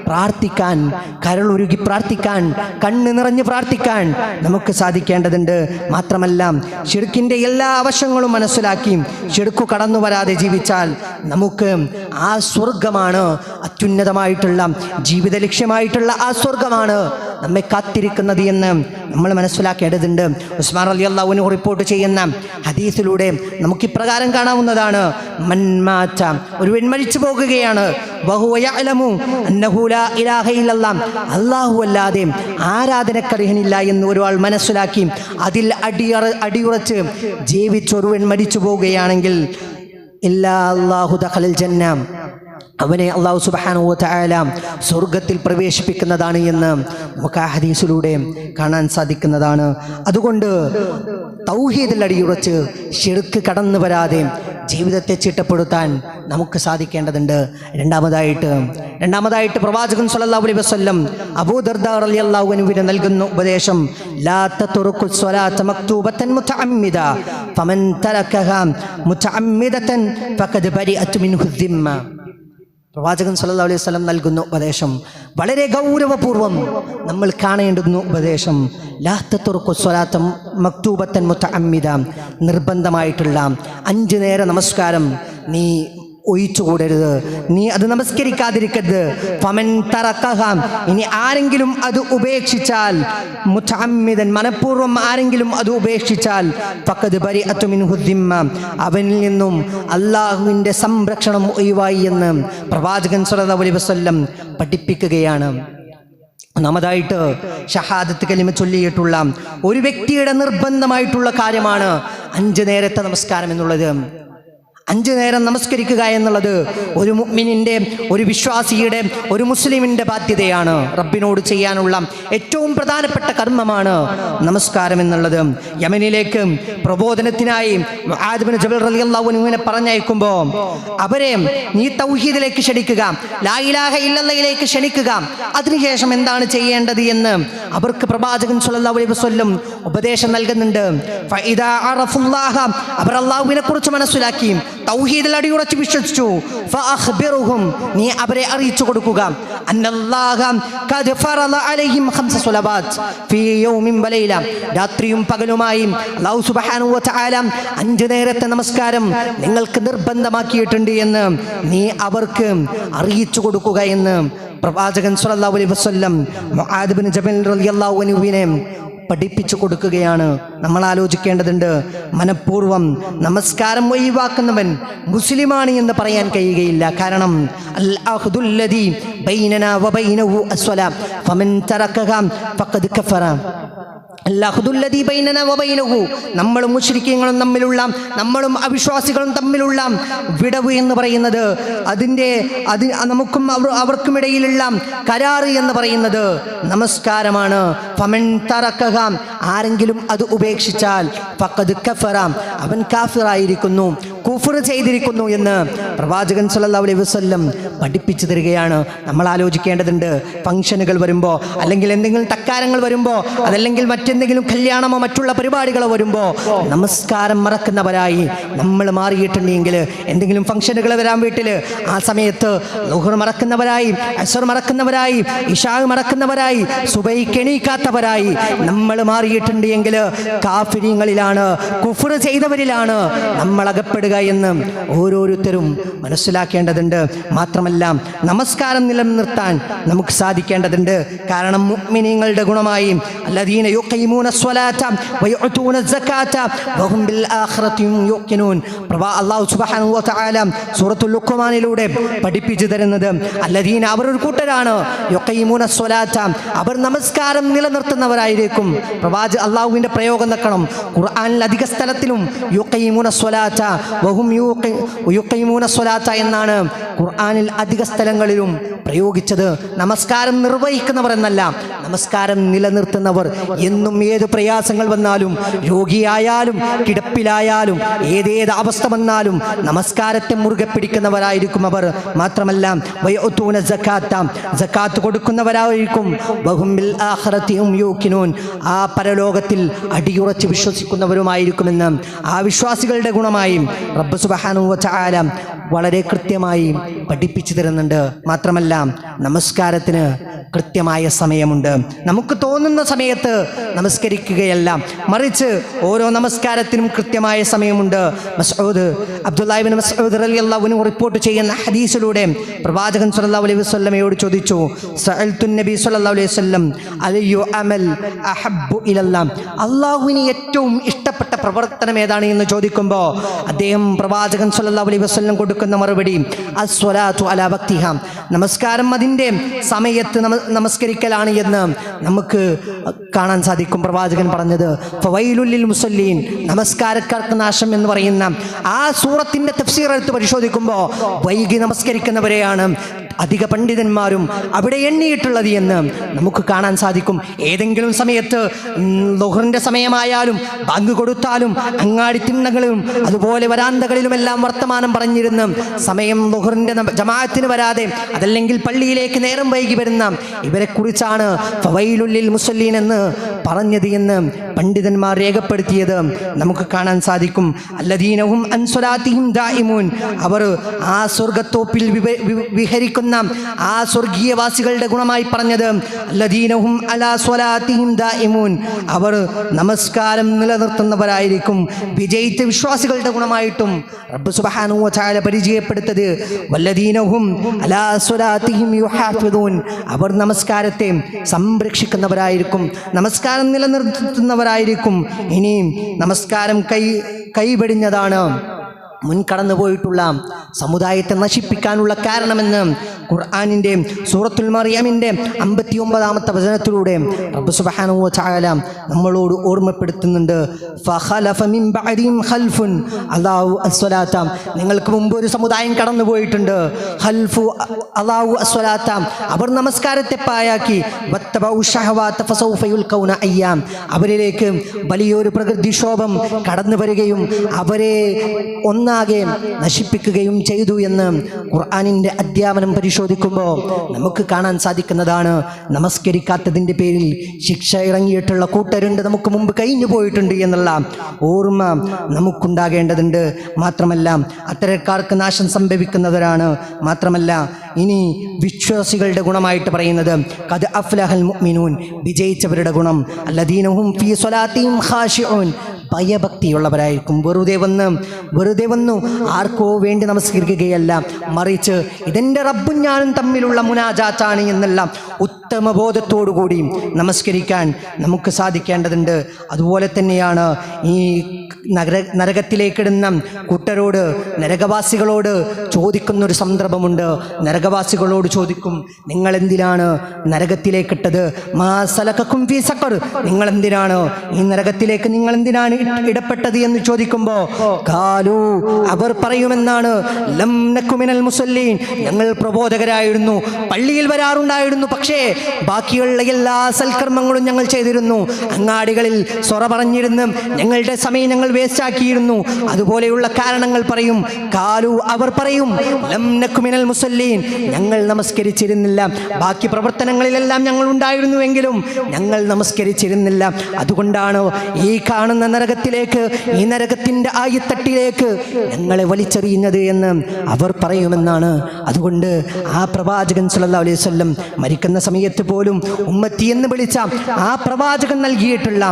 Speaker 1: പ്രാർത്ഥിക്കാൻ, കരളുരുകി പ്രാർത്ഥിക്കാൻ, കണ്ണ് നിറഞ്ഞ് പ്രാർത്ഥിക്കാൻ നമുക്ക് സാധിക്കേണ്ടതുണ്ട്. മാത്രമല്ല ശിർക്കിൻ്റെ എല്ലാ വശങ്ങളും മനസ്സിലാക്കി ശിർക്ക് കടന്നു വരാതെ ജീവിച്ചാൽ നമുക്ക് ആ സ്വർഗമാണ്, അത്യുന്നതമായിട്ടുള്ള ജീവിത ലക്ഷ്യമായിട്ടുള്ള ആ സ്വർഗമാണ് നമ്മെ കാത്തിരിക്കുന്നത് എന്ന് നമ്മൾ മനസ്സിലാക്കേണ്ടതുണ്ട്. ഉസ്മാൻ റളിയല്ലാഹു അൻഹു റിപ്പോർട്ട് ചെയ്യുന്ന ഹദീസിലൂടെ നമുക്ക് ഇപ്രകാരം കാണാവുന്നതാണ്: മൻ മാത, ഒരുവൻ മരിച്ചു പോകുകയാണ്, വഹുവ യഅലമു അന്നഹു ലാ ഇലാഹ ഇല്ലല്ലാഹ്, അല്ലാഹു അല്ലാതെ ആരാധനക്കർഹനില്ല എന്ന് ഒരാൾ മനസ്സിലാക്കി അതിൽ അടിയുറച്ച് ജീവിച്ചൊരുവൻ മരിച്ചു പോവുകയാണെങ്കിൽ ഇല്ലാ അല്ലാഹു ദഖലൽ ജന്ന, അവനെ അല്ലാഹു സുബ്ഹാനഹു വ തആല സ്വർഗത്തിൽ പ്രവേശിപ്പിക്കുന്നതാണ് എന്ന് നമുക്ക് ആ ഹദീസിലൂടെ കാണാൻ സാധിക്കുന്നതാണ്. അതുകൊണ്ട് തൗഹീദിൽ അടിയുറച്ച് ശിർക്ക് കടന്നു വരാതെ ജീവിതത്തെ ചിട്ടപ്പെടുത്താൻ നമുക്ക് സാധിക്കേണ്ടതുണ്ട്. രണ്ടാമതായിട്ട് പ്രവാചകൻ സ്വല്ലല്ലാഹു അലൈഹി വസല്ലം അബൂ ദർദാ റളിയല്ലാഹു അൻഹുവിന് നൽകുന്ന ഉപദേശം ലാ തത്റുഖു സ്വലാത്ത മക്തൂബത്തൻ മുതഅമ്മിദ ഫമൻ തറകഹാ മുതഅമ്മിദതൻ ഫഖദ് ബരിഅത് മിൻഹു ദിമ്മ. പ്രവാചകൻ സല്ലല്ലാഹു അലൈഹി വസല്ലം നൽകുന്ന ഉപദേശം വളരെ ഗൗരവപൂർവ്വം നമ്മൾ കാണേണ്ടുന്ന ഉപദേശം. ലാ തത്റുഖു സ്വലാത്ത മക്തൂബത്തൻ മുതഅമ്മിദ, നിർബന്ധമായിട്ടുള്ള 5 നേര നമസ്കാരം നീ ഒഴിച്ചുകൂടരുത്, നീ അത് നമസ്കരിക്കാതിരിക്കരുത്. ഫമൻ തറക്കഹ, ഇനി ആരെങ്കിലും അത് ഉപേക്ഷിച്ചാൽ, മുതഅമ്മിദൻ, മനഃപൂർവ്വം ആരെങ്കിലും അത് ഉപേക്ഷിച്ചാൽ, ഫഖദ് ബരിഅതു മിൻഹു ദിമ്മ, അവനിൽ നിന്നും അല്ലാഹുവിൻ്റെ സംരക്ഷണം ഒഴിവായി എന്ന് പ്രവാചകൻ സ്വല്ലല്ലാഹു അലൈഹി വസല്ലം പഠിപ്പിക്കുകയാണ്. ഒന്നാമതായിട്ട് ഷഹാദത്ത് കലിമ ചൊല്ലിയിട്ടുള്ള ഒരു വ്യക്തിയുടെ നിർബന്ധമായിട്ടുള്ള കാര്യമാണ് 5 നേരത്തെ നമസ്കാരം എന്നുള്ളത്. 5 നേരം നമസ്കരിക്കുക എന്നുള്ളത് ഒരു മുഅ്മിനിൻ്റെ, ഒരു വിശ്വാസിയുടെ, ഒരു മുസ്ലിമിൻ്റെ ബാധ്യതയാണ്. റബ്ബിനോട് ചെയ്യാനുള്ള ഏറ്റവും പ്രധാനപ്പെട്ട കർമ്മമാണ് നമസ്കാരം എന്നുള്ളത്. യമനിലേക്ക് പ്രബോധനത്തിനായി മുആദ് ഇബ്നു ജബൽ റളിയല്ലാഹു അൻഹുവിനെ പറഞ്ഞയക്കുമ്പോൾ അവരെ നീ തൗഹീദിലേക്ക് ക്ഷണിക്കുക, ലാ ഇലാഹ ഇല്ലല്ലാഹിലേക്ക് ക്ഷണിക്കുക, അതിനുശേഷം എന്താണ് ചെയ്യേണ്ടത് എന്ന് അവർക്ക് പ്രവാചകൻ സ്വല്ലല്ലാഹു അലൈഹി വസല്ലം ഉപദേശം നൽകുന്നുണ്ട്. ഫഇദാ അറഫുല്ലാഹ, അവർ അല്ലാഹുവിനെ കുറിച്ച് മനസ്സിലാക്കി തൗഹീദിൽ അടിയുറച്ച് വിശ്വസിച്ചു, ഫഅഖ്ബിറുഹും, നീ അവരെ അറിയിച്ചു കൊടുക്കുക, അന്നല്ലാഹ ഖദ് ഫറള അലൈഹിം 5 സ്വലവാത്ത് ഫീ യൗമിൻ വലൈല, രാത്രിയും പകലുമായി അല്ലാഹു സുബ്ഹാനഹു വ തആല 5 നേരത്തെ നമസ്കാരം നിങ്ങൾക്ക് നിർബന്ധമാക്കിയിട്ടുണ്ട് എന്ന് നീ അവർക്ക് അറിയിച്ചു കൊടുക്കുക എന്ന് പ്രവാചകൻ സ്വല്ലല്ലാഹു അലൈഹി വസല്ലം മുആദ് ഇബ്നു ജബൽ റളിയല്ലാഹു അൻഹുവിനെ പഠിപ്പിച്ചു കൊടുക്കുകയാണ്. നമ്മൾ ആലോചിക്കേണ്ടതുണ്ട്, മനഃപൂർവ്വം നമസ്കാരം ഒഴിവാക്കുന്നവൻ മുസ്ലിമാണ് എന്ന് പറയാൻ കഴിയുകയില്ല. കാരണം അൽ-അഖ്ദുല്ലദീ ബൈനനാ വബൈനഹു അസ്സലാ ഫമൻ തറകഹാ ഫഖദ് കഫറ. അല്ലാഹുദുല്ലദീ ബൈനനാ വബൈനഹു, നമ്മളും മുശ്രിക്കീങ്ങളും തമ്മിലുള്ള, നമ്മളും അവിശ്വാസികളും തമ്മിലുള്ള വിടവ് എന്ന് പറയുന്നത്, നമുക്കും അവർക്കുമിടയിലുള്ള കരാറ് എന്ന് പറയുന്നത് നമസ്കാരമാണ്. ഫമൻ തറകഹ, ആരെങ്കിലും അത് ഉപേക്ഷിച്ചാൽ ഫഖദ് കഫറ, അവൻ കാഫിറായിരിക്കുന്നു, കുഫ്ർ ചെയ്തിരിക്കുന്നു എന്ന് പ്രവാചകൻ സ്വല്ലല്ലാഹു അലൈഹി വസല്ലം പഠിപ്പിച്ചു തരികയാണ്. നമ്മൾ ആലോചിക്കേണ്ടതുണ്ട്, ഫംഗ്ഷനുകൾ വരുമ്പോൾ, അല്ലെങ്കിൽ എന്തെങ്കിലും തക്കാരങ്ങൾ വരുമ്പോൾ, അതല്ലെങ്കിൽ മറ്റെന്തെങ്കിലും കല്യാണമോ മറ്റുള്ള പരിപാടികളോ വരുമ്പോൾ നമസ്കാരം മറക്കുന്നവരായി നമ്മൾ മാറിയിട്ടുണ്ടെങ്കിൽ, എന്തെങ്കിലും ഫംഗ്ഷനുകൾ വരാൻ വീട്ടിൽ, ആ സമയത്ത് ളുഹർ മറക്കുന്നവരായി, അസ്ർ മറക്കുന്നവരായി, ഇശാ മറക്കുന്നവരായി, സുബഹിക്ക് എണീക്കാത്തവരായി നമ്മൾ മാറിയിട്ടുണ്ടെങ്കിൽ കാഫിരീങ്ങളിലാണ്, കുഫ്ർ ചെയ്തവരിലാണ് നമ്മൾ അകപ്പെടുക എന്ന് ഓരോരുത്തരും മനസ്സിലാക്കേണ്ടതുണ്ട്. മാത്രമല്ല നമസ്കാരം നിലനിർത്താൻ നമുക്ക് സാധിക്കേണ്ടതുണ്ട്. കാരണം മുഅ്മിനീങ്ങളുടെ ഗുണമായി അല്ലദീന യുഖീമൂന സ്വലാത്ത വയുഅതൂന സകാത്ത വഹും ബിൽ ആഖിറതി യുഖിനൂൻ, അല്ലാഹു സുബ്ഹാനഹു വ തആല സൂറത്തുൽ ലുഖ്മാനിലൂടെ പഠിപ്പിച്ചു തരുന്നത് അല്ലദീന, അവർ ഒരു കൂട്ടരാണ്, യുഖീമൂന സ്വലാത്ത, അവർ നമസ്കാരം നിലനിർത്തുന്നവരായിരിക്കും. അല്ലാഹുവിൻ്റെ പ്രയോഗം നോക്കണം, ഖുർആനിൽ അധിക സ്ഥലത്തിലും യുഖീമൂന സ്വലാത്ത വഹും യുഖീമൂന സ്വലാത്ത എന്നാണ് ഖുർആനിൽ അധിക സ്ഥലങ്ങളിലും പ്രയോഗിച്ചത്. നമസ്കാരം നിർവഹിക്കുന്നവർ എന്നല്ല, നമസ്കാരം നിലനിർത്തുന്നവർ. എന്നും ഏത് പ്രയാസങ്ങൾ വന്നാലും, രോഗിയായാലും കിടപ്പിലായാലും ഏതേത് അവസ്ഥ വന്നാലും നമസ്കാരത്തെ മുറുകെ പിടിക്കുന്നവരായിരിക്കും അവർ. മാത്രമല്ല വയഉതൂന സകാത്ത, സകാത്ത് കൊടുക്കുന്നവരായിരിക്കും. വഹും ബിൽ ആഖിറതി ഹും യൂഖിനൂൻ, ആ പരലോകത്തിൽ അടിയുറച്ച് വിശ്വസിക്കുന്നവരുമായിരിക്കുമെന്ന് ആ വിശ്വാസികളുടെ ഗുണമായി റബ്ബ് സുബ്ഹാനഹു വ തആല വളരെ കൃത്യമായി പഠിപ്പിച്ചു തരുന്നുണ്ട്. മാത്രമല്ല നമസ്കാരത്തിന് കൃത്യമായ സമയമുണ്ട്. നമുക്ക് തോന്നുന്ന സമയത്ത് നമസ്കരിക്കുകയല്ല, മറിച്ച് ഓരോ നമസ്കാരത്തിനും കൃത്യമായ സമയമുണ്ട്. അബ്ദുല്ലാഹി ഇബ്നു മസ്ഊദ് റളിയല്ലാഹു അൻഹു റിപ്പോർട്ട് ചെയ്യുന്ന ഹദീസിലൂടെ പ്രവാചകൻ സ്വല്ലല്ലാഹു അലൈഹി വസല്ലമയോട് ചോദിച്ചു, സഅൽതു നബി സ്വല്ലല്ലാഹു അലൈഹി വസല്ലം അലയ്യു അമൽ അഹബ്ബു ഇലല്ലാഹ്, അല്ലാഹുവിന് ഏറ്റവും ഇഷ്ടപ്പെട്ട പ്രവർത്തനം ഏതാണ് എന്ന് ചോദിക്കുമ്പോൾ അദ്ദേഹം പ്രവാചകൻ സ്വല്ലല്ലാഹു അലൈഹി വസല്ലം കൊടുക്കുന്ന മറുപടി അസ്വലാത്തു അലാ വക്തിഹാ, നമസ്കാരം അതിൻ്റെ സമയത്ത് നമസ്കരിക്കലാണ് എന്ന് നമുക്ക് കാണാൻ സാധിക്കും. പ്രവാചകൻ പറഞ്ഞത് ഫവൈലുൽ ലിൽ മുസല്ലീൻ, നമസ്കാരക്കാർക്ക് നാശം എന്ന് പറയുന്ന ആ സൂറത്തിന്റെ തഫ്സീർ എടുത്ത് പരിശോധിക്കുമ്പോൾ വൈകി നമസ്കരിക്കുന്നവരെയാണ് അധിക പണ്ഡിതന്മാരും അവിടെ എണ്ണിയിട്ടുള്ളത് എന്ന് നമുക്ക് കാണാൻ സാധിക്കും. ഏതെങ്കിലും സമയത്ത് ളുഹറിന്റെ സമയമായാലും ബാങ്ക് കൊടുത്താലും അങ്ങാടി തിണ്ണകളിലും അതുപോലെ വരാന്തകളിലുമെല്ലാം വർത്തമാനം പറഞ്ഞിരുന്ന് സമയം ളുഹറിന്റെ ജമാഅത്തിന് വരാതെ അതല്ലെങ്കിൽ പള്ളിയിലേക്ക് നേരം വൈകി വരുന്ന ഇവരെ കുറിച്ചാണ് ഫവൈലുൽ ലിൽ മുസല്ലീൻ എന്ന് പറഞ്ഞത് എന്ന് പണ്ഡിതന്മാർ രേഖപ്പെടുത്തിയത് നമുക്ക് കാണാൻ സാധിക്കും. അല്ലദീനഹും അൻ സ്വലാത്തിഹിം ദായിമൂൻ, അവർ ആ സ്വർഗത്തോപ്പിൽ വിഹരിക്കുന്ന ആ സ്വർഗീയവാസികളുടെ ഗുണമായി പറഞ്ഞത് അല്ലദീനഹും അലാ സ്വലാത്തിഹിം ദായിമൂൻ, അവർ നമസ്കാരം നിലനിർത്തുന്നവരായിരിക്കും. വിജയിച്ച വിശ്വാസികളുടെ ഗുണമായിട്ടും റബ്ബ് സുബ്ഹാനഹു വ തആല പരിചയപ്പെടുത്തത് വല്ലദീനഹും അലാ സ്വലാത്തിഹിം യുഹാഫിദൂൻ, അവർ നമസ്കാരത്തെ സംരക്ഷിക്കുന്നവരായിരിക്കും, നമസ്കാരം നിലനിർത്തുന്നവരായിരിക്കും. ഇനിയും നമസ്കാരം കൈവെടിഞ്ഞതാണ് മുൻകടന്നു പോയിട്ടുള്ള സമുദായത്തെ നശിപ്പിക്കാനുള്ള കാരണമെന്ന് ഖുർആനിൻ്റെ സൂറത്തുൽ മറിയമിൻ്റെ 59-ാമത്തെ വചനത്തിലൂടെ റബ്ബ് സുബ്ഹാനഹു വ തആല നമ്മളോട് ഓർമ്മപ്പെടുത്തുന്നുണ്ട്. ഫഖലഫ മിൻ ബഅദിഹിം ഖൽഫുൻ അല്ലാഹു അസ്സലാത്ത, നിങ്ങൾക്ക് മുമ്പ് ഒരു സമുദായം കടന്നു പോയിട്ടുണ്ട്. ഖൽഫു അല്ലാഹു അസ്സലാത്ത, അവർ നമസ്കാരത്തെ പായാക്കി. വത്തബഉ ശഹവാത ഫസൗഫ യുൽഖൗന അയ്യാം, അവരിലേക്ക് വലിയൊരു പ്രകൃതിക്ഷോഭം കടന്നു വരികയും അവരെ ഒന്നാകെ നശിപ്പിക്കുകയും ചെയ്തു എന്ന് ഖുർആനിൻ്റെ അധ്യാപനം പരിശോധിക്കുമ്പോൾ നമുക്ക് കാണാൻ സാധിക്കുന്നതാണ്. നമസ്കരിക്കാത്തതിൻ്റെ പേരിൽ ശിക്ഷ ഇറങ്ങിയിട്ടുള്ള കൂട്ടരുണ്ട്, നമുക്ക് മുമ്പ് കഴിഞ്ഞു പോയിട്ടുണ്ട് എന്നുള്ള ഓർമ്മ നമുക്കുണ്ടാകേണ്ടതുണ്ട്. മാത്രമല്ല അത്തരക്കാർക്ക് നാശം സംഭവിക്കുന്നവരാണ്. മാത്രമല്ല ഇനി വിശ്വാസികളുടെ ഗുണമായിട്ട് പറയുന്നത് ഖദ് അഫ്ലഹൽ മുഅ്മിനൂൻ, വിജയിച്ചവരുടെ ഗുണം അല്ലദീനഹും ഫീ സ്വലാത്തിഹിം ഖാശിഊൻ, ഭയഭക്തിയുള്ളവരായിരിക്കും. വെറുതെ വന്നു ആർക്കോ വേണ്ടി നമസ്കരിക്കുകയല്ല, മറിച്ച് ഇതെൻ്റെ റബ്ബും ഞാനും തമ്മിലുള്ള മുനാജാത്താണ് എന്നുള്ള ഉത്തമ ബോധത്തോടുകൂടി നമസ്കരിക്കാൻ നമുക്ക് സാധിക്കേണ്ടതുണ്ട്. അതുപോലെ തന്നെയാണ് ഈ നരകത്തിലേക്കിടുന്ന കൂട്ടരോട്, നരകവാസികളോട് ചോദിക്കുന്നൊരു സന്ദർഭമുണ്ട്. നരകവാസികളോട് ചോദിക്കും, നിങ്ങളെന്തിനാണ് നരകത്തിലേക്കിട്ടത്? മാ സലകക്കും ഫീ സഖർ, നിങ്ങളെന്തിനാണ് ഈ നരകത്തിലേക്ക് നിങ്ങളെന്തിനാണ് ഇടപെട്ടത് എന്ന് ചോദിക്കുമ്പോൾ ഖാലൂ, അവർ പറയുമെന്നാണ്, ലം നകു മിനൽ മുസല്ലീൻ, ഞങ്ങൾ പ്രബോധകരായിരുന്നു, പള്ളിയിൽ വരാറുണ്ടായിരുന്നു, പക്ഷേ ബാക്കിയുള്ള എല്ലാ സൽക്കർമ്മങ്ങളും ഞങ്ങൾ ചെയ്തിരുന്നു. അങ്ങാടികളിൽ സൊറ പറഞ്ഞിരുന്നു, ഞങ്ങളുടെ സമയം ഞങ്ങൾ വേസ്റ്റാക്കിയിരുന്നു. അതുപോലെയുള്ള കാരണങ്ങൾ പറയും. ഖാലൂ, അവർ പറയും, ലം നകു മിനൽ മുസല്ലീൻ, ഞങ്ങൾ നമസ്കരിച്ചിരുന്നില്ല. ബാക്കി പ്രവർത്തനങ്ങളിലെല്ലാം ഞങ്ങൾ ഉണ്ടായിരുന്നുവെങ്കിലും ഞങ്ങൾ നമസ്കരിച്ചിരുന്നില്ല. അതുകൊണ്ടാണ് ഈ കാണുന്ന നരകത്തിലേക്ക്, ഈ നരകത്തിൻ്റെ ആയിത്തട്ടിലേക്ക് ഞങ്ങളെ വലിച്ചെറിയുന്നത് എന്ന് അവർ പറയുമെന്നാണ്. അതുകൊണ്ട് ആ പ്രവാചകൻ സല്ലല്ലാഹു അലൈഹി വസല്ലം മരിക്കുന്ന സമയത്ത് പോലും ഉമ്മത്തി എന്ന് വിളിച്ച ആ പ്രവാചകൻ നൽകിയിട്ടുള്ള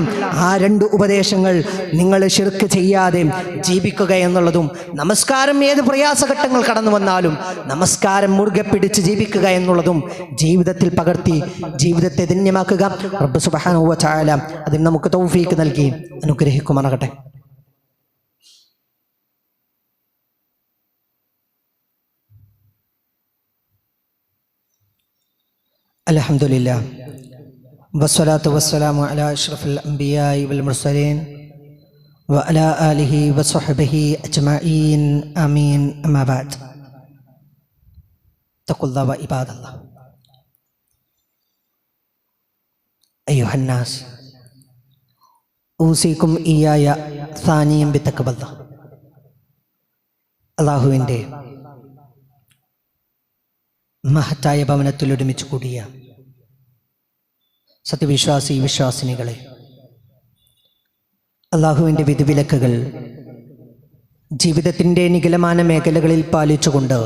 Speaker 1: ആ 2 ഉപദേശങ്ങൾ, നിങ്ങൾ ശിർക്ക് ചെയ്യാതെ ജീവിക്കുക എന്നുള്ളതും, നമസ്കാരം ഏത് പ്രയാസഘട്ടങ്ങൾ കടന്നു വന്നാലും നമസ്കാരം മുറുകെ പിടിച്ച് ജീവിക്കുക എന്നുള്ളതും ജീവിതത്തിൽ പകർത്തി ജീവിതത്തെ ധന്യമാക്കുക. റബ്ബ് സുബ്ഹാനഹു വ തആല അതിന് നമുക്ക് തൗഫീക്ക് നൽകി അനുഗ്രഹിക്കുമാറാകട്ടെ. അൽഹംദുലില്ലാഹ് വസ്സലാത്തു വസ്സലാമു അലാ അഷ്റഫിൽ അംബിയാഇ വൽ മുർസലീൻ وعلى آله وصحبه أجمعين آمين أما بعد اتقوا الله وعباد الله أيها الناس أوصيكم إياي ثانيا بتقوى الله. അള്ളാഹുവിൻ്റെ മഹത്തായ ഭവനത്തിൽ ഒരുമിച്ച് കൂടിയ സത്യവിശ്വാസി വിശ്വാസിനികളെ, അള്ളാഹുവിൻ്റെ വിധിവിലക്കുകൾ ജീവിതത്തിൻ്റെ നിഖിലമാന മേഖലകളിൽ പാലിച്ചുകൊണ്ട്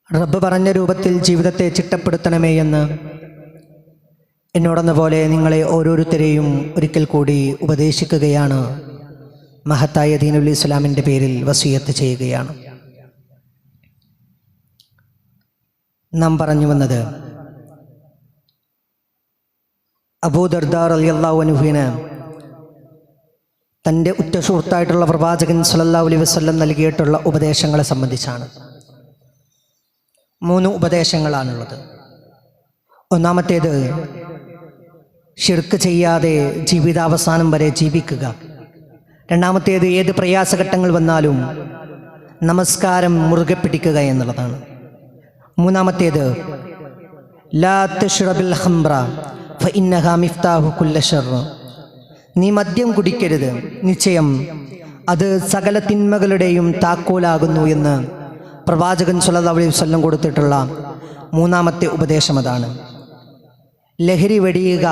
Speaker 1: റബ്ബ് പറഞ്ഞ രൂപത്തിൽ ജീവിതത്തെ ചിട്ടപ്പെടുത്തണമേ എന്ന് എന്നോടെന്ന പോലെ നിങ്ങളെ ഓരോരുത്തരെയും ഒരിക്കൽ കൂടി ഉപദേശിക്കുകയാണ്. മഹത്തായ ദീനുൽ ഇസ്ലാമിൻ്റെ പേരിൽ വസിയത്ത് ചെയ്യുകയാണ്. നാം പറഞ്ഞു വന്നത്, അബൂ ദർദാ റളിയല്ലാഹു അൻഹുവിന് തൻ്റെ ഉറ്റ സുഹൃത്തായിട്ടുള്ള പ്രവാചകൻ സ്വല്ലല്ലാഹു അലൈഹി വസല്ലം നൽകിയിട്ടുള്ള ഉപദേശങ്ങളെ സംബന്ധിച്ചാണ്. 3 ഉപദേശങ്ങളാണുള്ളത്. ഒന്നാമത്തേത്, ശിർക്ക് ചെയ്യാതെ ജീവിതാവസാനം വരെ ജീവിക്കുക. രണ്ടാമത്തേത്, ഏത് പ്രയാസഘട്ടങ്ങൾ വന്നാലും നമസ്കാരം മുറുകെ പിടിക്കുക എന്നുള്ളതാണ്. മൂന്നാമത്തേത്, ലാ തശ്റബിൽ ഖംറ ഫഇന്നഹാ മിഫ്താഹു കുല്ല ശർർ. നീ മദ്യം കുടിക്കരുത്, നിശ്ചയം അത് സകല തിന്മകളുടെയും താക്കോലാകുന്നു എന്ന് പ്രവാചകൻ സ്വല്ലല്ലാഹു അലൈഹി വസല്ലം കൊടുത്തിട്ടുള്ള 3ാമത്തെ ഉപദേശം അതാണ്. ലഹരി വെടിയുക,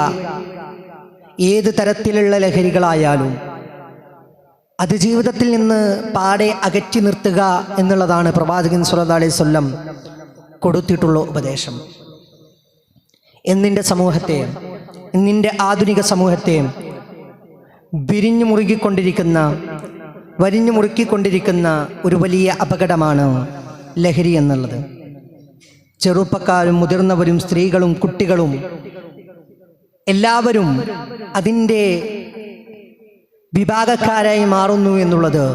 Speaker 1: ഏത് തരത്തിലുള്ള ലഹരികളായാലും അത് ജീവിതത്തിൽ നിന്ന് പാടെ അകറ്റി നിർത്തുക എന്നുള്ളതാണ് പ്രവാചകൻ സ്വല്ലല്ലാഹു അലൈഹി വസല്ലം കൊടുത്തിട്ടുള്ള ഉപദേശം. എന്നിൻ്റെ സമൂഹത്തെ, ഇന്നിൻ്റെ ആധുനിക സമൂഹത്തെ വരിഞ്ഞു മുറുക്കിക്കൊണ്ടിരിക്കുന്ന ഒരു വലിയ അപകടമാണ് ലഹരി എന്നുള്ളത്. ചെറുപ്പക്കാരും മുതിർന്നവരും സ്ത്രീകളും കുട്ടികളും എല്ലാവരും അതിൻ്റെ വിഭാഗക്കാരായി മാറുന്നു എന്നുള്ളത്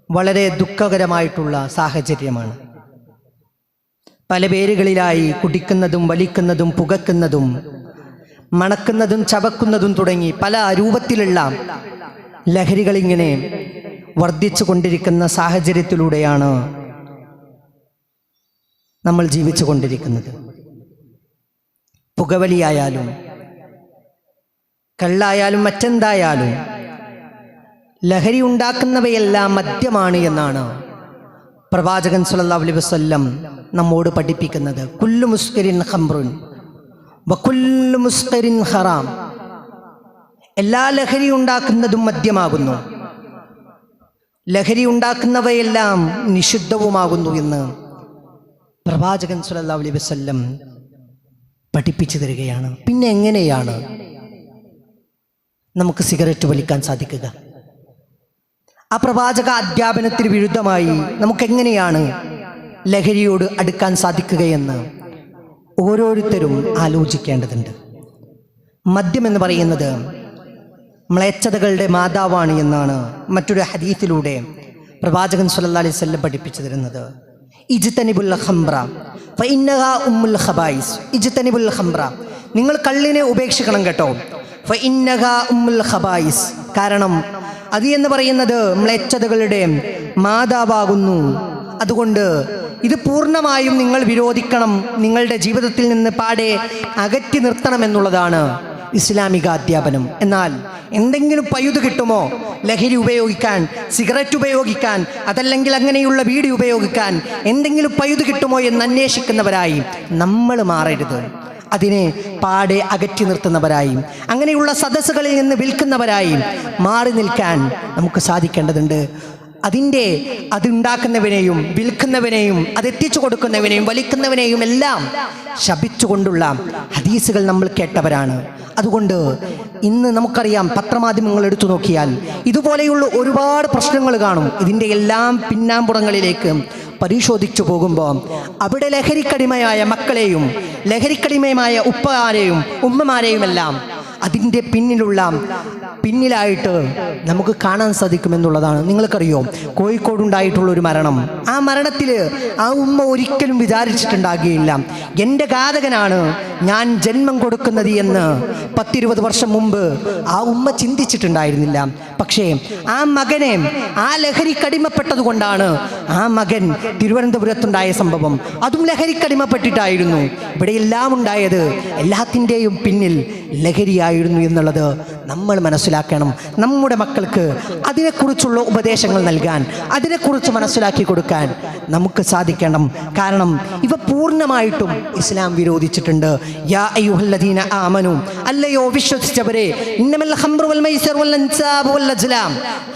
Speaker 1: വളരെ ദുഃഖകരമായിട്ടുള്ള സാഹചര്യമാണ്. പല പേരുകളിലായി കുടിക്കുന്നതും വലിക്കുന്നതും പുകക്കുന്നതും മണക്കുന്നതും ചവക്കുന്നതും തുടങ്ങി പല രൂപത്തിലുള്ള ലഹരികളിങ്ങനെ വർദ്ധിച്ചു കൊണ്ടിരിക്കുന്ന സാഹചര്യത്തിലൂടെയാണ് നമ്മൾ ജീവിച്ചു കൊണ്ടിരിക്കുന്നത്. പുകവലിയായാലും കള്ളായാലും മറ്റെന്തായാലും ലഹരി ഉണ്ടാക്കുന്നവയെല്ലാം മദ്യമാണ് എന്നാണ് പ്രവാചകൻ സ്വല്ലല്ലാഹു അലൈഹി വസല്ലം നമ്മോട് പഠിപ്പിക്കുന്നത്. കുല്ലു മുസ്കിരിൻ ഖംറുൻ വകുല്ലു മുസ്കിരിൻ ഹറാം. എല്ലാ ലഹരി ഉണ്ടാക്കുന്നതും മദ്യമാകുന്നു, ലഹരി ഉണ്ടാക്കുന്നവയെല്ലാം നിഷിദ്ധവുമാകുന്നു എന്ന് പ്രവാചകൻ സ്വല്ലല്ലാഹു അലൈഹി വസല്ലം പഠിപ്പിച്ചു തരികയാണ്. പിന്നെ എങ്ങനെയാണ് നമുക്ക് സിഗരറ്റ് വലിക്കാൻ സാധിക്കുക? ആ പ്രവാചക അധ്യാപനത്തിന് വിരുദ്ധമായി നമുക്കെങ്ങനെയാണ് ലഹരിയോട് അടുക്കാൻ സാധിക്കുകയെന്ന് ഓരോരുത്തരും ആലോചിക്കേണ്ടതുണ്ട്. മദ്യം എന്ന് പറയുന്നത് മ്ലേച്ഛതകളുടെ മാതാവാണ് എന്നാണ് മറ്റൊരു ഹദീസിലൂടെ പ്രവാചകൻ സ്വല്ലല്ലാഹു അലൈഹി വസല്ലം പഠിപ്പിച്ചു തരുന്നത്. ഇജ്തനിബുൽ ഖംറ ഫഇന്നഹാ ഉമ്മുൽ ഖബായിസ്. ഇജ്തനിബുൽ ഖംറ, നിങ്ങൾ കള്ളിനെ ഉപേക്ഷിക്കണം കേട്ടോ. ഫഇന്നഹാ ഉമ്മുൽ ഖബായിസ്, കാരണം അത് എന്ന് പറയുന്നത് മ്ലേച്ഛതകളുടെ മാതാവാകുന്നു. അതുകൊണ്ട് ഇത് പൂർണ്ണമായും നിങ്ങൾ വിരോധിക്കണം, നിങ്ങളുടെ ജീവിതത്തിൽ നിന്ന് പാടെ അകറ്റി നിർത്തണമെന്നുള്ളതാണ് ഇസ്ലാമിക അധ്യാപനം. എന്നാൽ എന്തെങ്കിലും പഴുത് കിട്ടുമോ ലഹരി ഉപയോഗിക്കാൻ, സിഗരറ്റ് ഉപയോഗിക്കാൻ, അതല്ലെങ്കിൽ അങ്ങനെയുള്ള ബീഡി ഉപയോഗിക്കാൻ എന്തെങ്കിലും പഴുത് കിട്ടുമോ എന്ന് അന്വേഷിക്കുന്നവരായി നമ്മൾ മാറരുത്. അതിനെ പാടെ അകറ്റി നിർത്തുന്നവരായി, അങ്ങനെയുള്ള സദസ്സുകളിൽ നിന്ന് വിൽക്കുന്നവരായി മാറി നിൽക്കാൻ നമുക്ക് സാധിക്കേണ്ടതുണ്ട്. അതുണ്ടാക്കുന്നവനെയും വിൽക്കുന്നവനെയും അതെത്തിച്ചു കൊടുക്കുന്നവനെയും വലിക്കുന്നവനെയും എല്ലാം ശപിച്ചുകൊണ്ടുള്ള ഹദീസുകൾ നമ്മൾ കേട്ടവരാണ്. അതുകൊണ്ട് ഇന്ന് നമുക്കറിയാം, പത്രമാധ്യമങ്ങൾ എടുത്തു നോക്കിയാൽ ഇതുപോലെയുള്ള ഒരുപാട് പ്രശ്നങ്ങൾ കാണും. ഇതിൻ്റെ എല്ലാം പിന്നാമ്പുറങ്ങളിലേക്ക് പരിശോധിച്ചു പോകുമ്പോൾ അവിടെ ലഹരിക്കടിമയായ മക്കളെയും ലഹരിക്കടിമയായ ഉപ്പമാരെയും ഉമ്മമാരെയും എല്ലാം അതിൻ്റെ പിന്നിലായിട്ട് നമുക്ക് കാണാൻ സാധിക്കുമെന്നുള്ളതാണ്. നിങ്ങൾക്കറിയോ, കോഴിക്കോടുണ്ടായിട്ടുള്ള ഒരു മരണം, ആ മരണത്തിൽ ആ ഉമ്മ ഒരിക്കലും വിചാരിച്ചിട്ടുണ്ടാകുകയില്ല എൻ്റെ ഘാതകനാണ് ഞാൻ ജന്മം കൊടുക്കുന്നത് എന്ന് 10-20 വർഷം മുമ്പ് ആ ഉമ്മ ചിന്തിച്ചിട്ടുണ്ടായിരുന്നില്ല. പക്ഷേ ആ മകനെ ആ ലഹരിക്കടിമപ്പെട്ടത് കൊണ്ടാണ് ആ മകൻ തിരുവനന്തപുരത്തുണ്ടായ സംഭവം, അതും ലഹരിക്കടിമപ്പെട്ടിട്ടായിരുന്നു. ഇവിടെയെല്ലാം ഉണ്ടായത് എല്ലാത്തിൻ്റെയും പിന്നിൽ ലഹരിയായിരുന്നു എന്നുള്ളത് നമ്മൾ മനസ്സിലാക്കണം. നമ്മുടെ മക്കൾക്ക് അതിനെക്കുറിച്ചുള്ള ഉപദേശങ്ങൾ നൽകാൻ, അതിനെക്കുറിച്ച് മനസ്സിലാക്കി കൊടുക്കാൻ നമുക്ക് സാധിക്കണം. കാരണം ഇവ പൂർണ്ണമായിട്ടും ഇസ്ലാം വിരോധിച്ചിട്ടുണ്ട്. യാ അയ്യുഹല്ലദീന ആമനു, അല്ലയോ വിശ്വസിച്ചവരെ, ഇന്നമൽ ഖംറു വൽ മൈസിർ വൽ അൻസാബു വൽ അസ്ലാം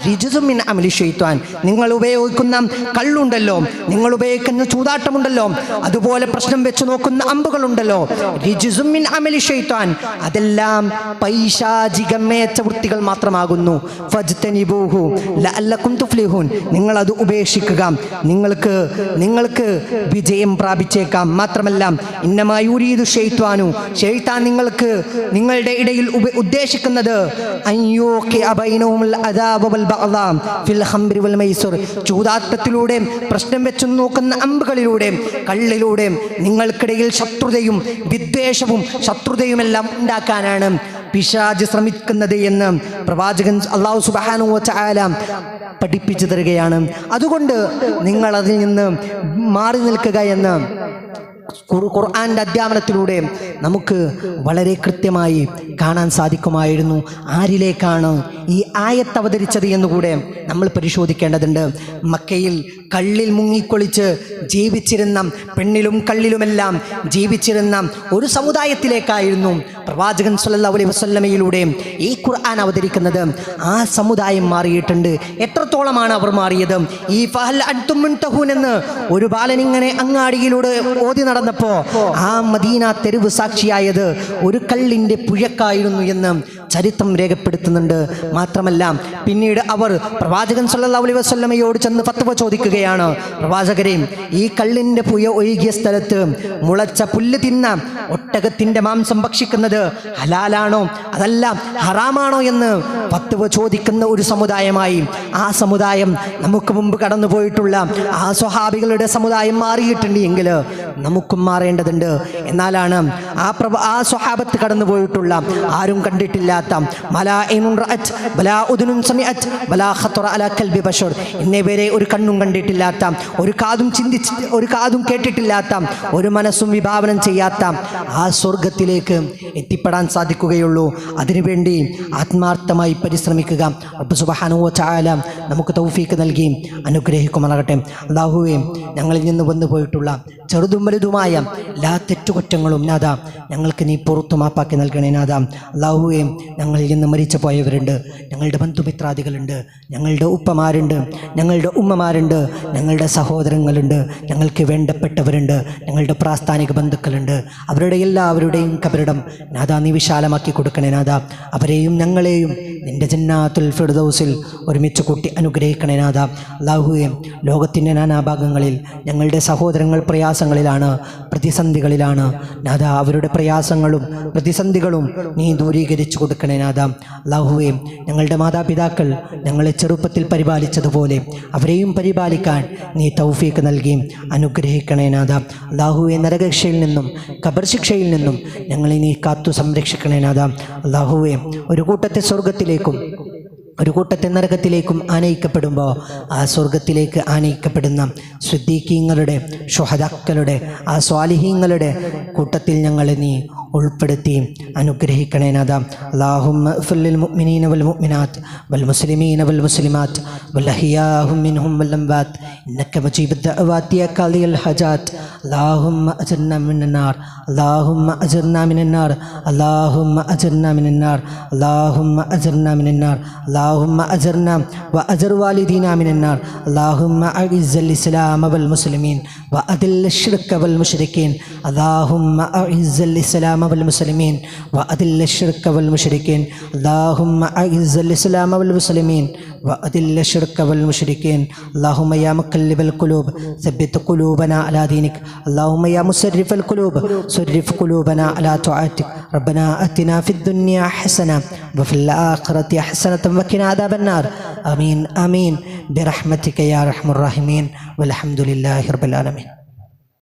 Speaker 1: റിജ്സും മിൻ അമലി ശൈത്വാൻ, നിങ്ങൾ ഉപയോഗിക്കുന്ന കള്ളുണ്ടല്ലോ, നിങ്ങൾ ഉപയോഗിക്കുന്ന ചൂതാട്ടമുണ്ടല്ലോ, അതുപോലെ പ്രശ്നം വെച്ച് നോക്കുന്ന അമ്പുകളുണ്ടല്ലോ, റിജ്സും മിൻ അമലി ശൈത്വാൻ, അതെല്ലാം പൈശാചികമേച്ച വൃത്തികൾ മാത്രമാകുന്നു. ഫജ്തനിബൂഹു ലഅല്ലകും തുഫ്ലിഹൂൻ, നിങ്ങൾ അത് ഉപേക്ഷിക്കുക, നിങ്ങൾക്ക് വിജയം പ്രാപിച്ചേക്കാം. മാത്രമല്ല ഇന്നമാ യുരീദു ശൈത്വാനു, ശൈത്താൻ നിങ്ങളുടെ ഇടയിൽ ഉദ്ദേശിക്കുന്നത് അയ്യൂഖിഅ ബൈനഹുൽ അദാബ വൽ ബഗ്ദാ ഫിൽ ഖംറി വൽ മൈസിർ, ചൂതാട്ടത്തിലൂടെ, പ്രശ്നം വെച്ച് നോക്കുന്ന അമ്പുകളിലൂടെ, കള്ളിലൂടെ നിങ്ങൾക്കിടയിൽ ശത്രുതയും വിദ്വേഷവും ശത്രുതയുമെല്ലാം ഉണ്ടാക്കാനാണ് പിശാച് ശ്രമിക്കുന്നത് എന്ന് പ്രവാചകൻ അല്ലാഹു സുബ്ഹാനഹു വ തആല പഠിപ്പിച്ചു തരികയാണ്. അതുകൊണ്ട് നിങ്ങൾ അതിൽ നിന്ന് മാറി നിൽക്കുക എന്ന് ഖുർആൻ്റെ അധ്യാപനത്തിലൂടെ നമുക്ക് വളരെ കൃത്യമായി കാണാൻ സാധിക്കുമായിരുന്നു. ആരിലേക്കാണ് ഈ ആയത്ത് അവതരിച്ചത് എന്നുകൂടെ നമ്മൾ പരിശോധിക്കേണ്ടതുണ്ട്. മക്കയിൽ കള്ളിൽ മുങ്ങിക്കൊളിച്ച് ജീവിച്ചിരുന്ന, പെണ്ണിലും കള്ളിലുമെല്ലാം ജീവിച്ചിരുന്ന ഒരു സമുദായത്തിലേക്കായിരുന്നു പ്രവാചകൻ സ്വല്ലല്ലാഹു അലൈഹി വസല്ലമയിലൂടെ ഈ ഖുർആൻ അവതരിക്കുന്നത്. ആ സമുദായം മാറിയിട്ടുണ്ട്. എത്രത്തോളമാണ് അവർ മാറിയത്? ഈ ഫഹൽ അൻതും മുൻതഹൂൻ എന്ന് ഒരു ബാലനിങ്ങനെ അങ്ങാടിയിലൂടെ ഓതി നടന്നപ്പോൾ ആ മദീന തെരുവ് സാക്ഷിയായത് ഒരു കള്ളിൻ്റെ പുഴക്കായിരുന്നു എന്ന് ചരിത്രം രേഖപ്പെടുത്തുന്നുണ്ട്. മാത്രമല്ല പിന്നീട് അവർ പ്രവാചകൻ സ്വല്ലല്ലാഹു അലൈഹി വസല്ലമയോട് ചെന്ന് ഫത്വ ചോദിക്കുകയാണ്. പ്രവാചകരെ, ഈ കള്ളിൻ്റെ പുഴ ഒഴുകിയ സ്ഥലത്ത് മുളച്ച പുല്ല് തിന്ന ഒട്ടകത്തിൻ്റെ മാംസം ഭക്ഷിക്കുന്നത് ഹലാലാണോ അതല്ല ഹറാമാണോ എന്ന് ഫത്വ ചോദിക്കുന്ന ഒരു സമുദായമായി ആ സമുദായം നമുക്ക് മുമ്പ് കടന്നുപോയിട്ടുള്ള ആ സ്വഹാബികളുടെ സമുദായം മാറിയിട്ടുണ്ട് എങ്കിൽ നമുക്കും മാറേണ്ടതുണ്ട്. എന്നാലാണ് ആ സ്വഹാബത്ത് കടന്നുപോയിട്ടുള്ള, ആരും കണ്ടിട്ടില്ലാത്ത, ഇന്നേവരെ ഒരു കണ്ണും കണ്ടിട്ടില്ലാത്ത, ഒരു കാതും കേട്ടിട്ടില്ലാത്ത, ഒരു മനസ്സും വിഭാവനം ചെയ്യാത്ത ആ സ്വർഗത്തിലേക്ക് എത്തിപ്പെടാൻ സാധിക്കുകയുള്ളൂ. അതിനുവേണ്ടി ആത്മാർത്ഥമായി പരിശ്രമിക്കുക. റബ്ബ് സുബ്ഹാനഹു വ തആല നമുക്ക് തൗഫീക്ക് നൽകി അനുഗ്രഹിക്കുമാറാകട്ടെ. അല്ലാഹുവേ, ഞങ്ങളിൽ നിന്ന് വന്നു പോയിട്ടുള്ള ചെറുതും വലുതുമായ എല്ലാ തെറ്റുകുറ്റങ്ങളും നാഥ ഞങ്ങൾക്ക് നീ പുറത്തു മാപ്പാക്കി നൽകണേ നാഥ. അല്ലാഹുവേ, ഞങ്ങളിൽ നിന്ന് മരിച്ചു പോയവരുണ്ട്, ഞങ്ങളുടെ ബന്ധുമിത്രാദികളുണ്ട്, ഞങ്ങളുടെ ഉപ്പമാരുണ്ട്, ഞങ്ങളുടെ ഉമ്മമാരുണ്ട്, ഞങ്ങളുടെ സഹോദരങ്ങളുണ്ട്, ഞങ്ങൾക്ക് വേണ്ടപ്പെട്ടവരുണ്ട്, ഞങ്ങളുടെ പ്രാസ്ഥാനിക ബന്ധുക്കളുണ്ട്. അവരുടെ എല്ലാവരുടെയും കബറിടം നാഥ നീ വിശാലമാക്കി കൊടുക്കണേ നാഥ. അവരെയും ഞങ്ങളെയും നിന്റെ ജന്നാത്തുൽ ഫിർദൗസിൽ ഒരുമിച്ച് കൂട്ടി അനുഗ്രഹിക്കണേ നാഥ. അല്ലാഹുവേ, ലോകത്തിൻ്റെ നാനാഭാഗങ്ങളിൽ ഞങ്ങളുടെ സഹോദരങ്ങൾ പ്രയാസങ്ങളിലാണ്, പ്രതിസന്ധികളിലാണ് നാഥ. അവരുടെ പ്രയാസങ്ങളും പ്രതിസന്ധികളും നീ ദൂരീകരിച്ചു കൊടുക്കണേ നാഥ. അല്ലാഹുവേ, ഞങ്ങളുടെ മാതാപിതാക്കൾ ഞങ്ങളെ ചെറുപ്പത്തിൽ പരിപാലിച്ചതുപോലെ അവരെയും പരിപാലിക്കാൻ നീ തൗഫീക്ക് നൽകി അനുഗ്രഹിക്കണേ നാഥ. അല്ലാഹുവേ, നരകശിക്ഷയിൽ നിന്നും ഖബർ ശിക്ഷയിൽ നിന്നും ഞങ്ങളെ നീ കാത്തു സംരക്ഷിക്കണേ നാഥ. അല്ലാഹുവേ, ഒരു കൂട്ടത്തെ സ്വർഗത്തിലേക്കും ഒരു കൂട്ടത്തെ നരകത്തിലേക്കും ആനയിക്കപ്പെടുമ്പോൾ ആ സ്വർഗത്തിലേക്ക് ആനയിക്കപ്പെടുന്ന സിദ്ദീഖീങ്ങളുടെ, ശുഹദാക്കളുടെ, ആ സ്വാലിഹീങ്ങളുടെ കൂട്ടത്തിൽ ഞങ്ങളെ നീ ഉൾപ്പെടുത്തി അനുഗ്രഹിക്കണേ നാഥ. അല്ലാഹുമ്മ ഇഗ്ഫിർ ലിൽ മുഅ്മിനീന വൽ മുഅ്മിനാത്ത് വൽ മുസ്ലിമീന വൽ മുസ്ലിമാത്ത് വൽ അഹ്യാഹു മിൻഹും വൽ അംവാത്ത് ഇന്നക മുജീബുദ് ദഅവാതി യാ ഖാദിയൽ ഹജാത്ത്. അല്ലാഹുമ്മ അജിർനാ മിനൻ നാർ, അല്ലാഹുമ്മ അജിർനാ മിനൻ നാർ, അല്ലാഹുമ്മ അജിർനാ മിനൻ നാർ, അല്ലാഹുമ്മ അജിർനാ മിനൻ നാർ, അല്ലാഹുമ്മ അജിർനാ വ അജിർ വാലിദീനാ മിനൻ നാർ. അല്ലാഹുമ്മ അഇസ്സൽ ഇസ്ലാമ വൽ മുസ്ലിമീൻ വ അദിൽ ശിർക വൽ മുശ്രിക്കീൻ. അല്ലാഹുമ്മ അഇസ്സൽ ഇസ്ലാമ والمسلمين وأذل الشرك والمشركين. اللهم أعز الإسلام والمسلمين وأذل الشرك والمشركين اللهم يا مقلب القلوب ثبت قلوبنا على دينك اللهم يا مسرف القلوب صرف قلوبنا على طاعتك ربنا آتنا في الدنيا حسنة وفي الآخرة حسنة وقنا عذاب النار آمين آمين برحمتك يا أرحم الراحمين والحمد لله رب العالمين.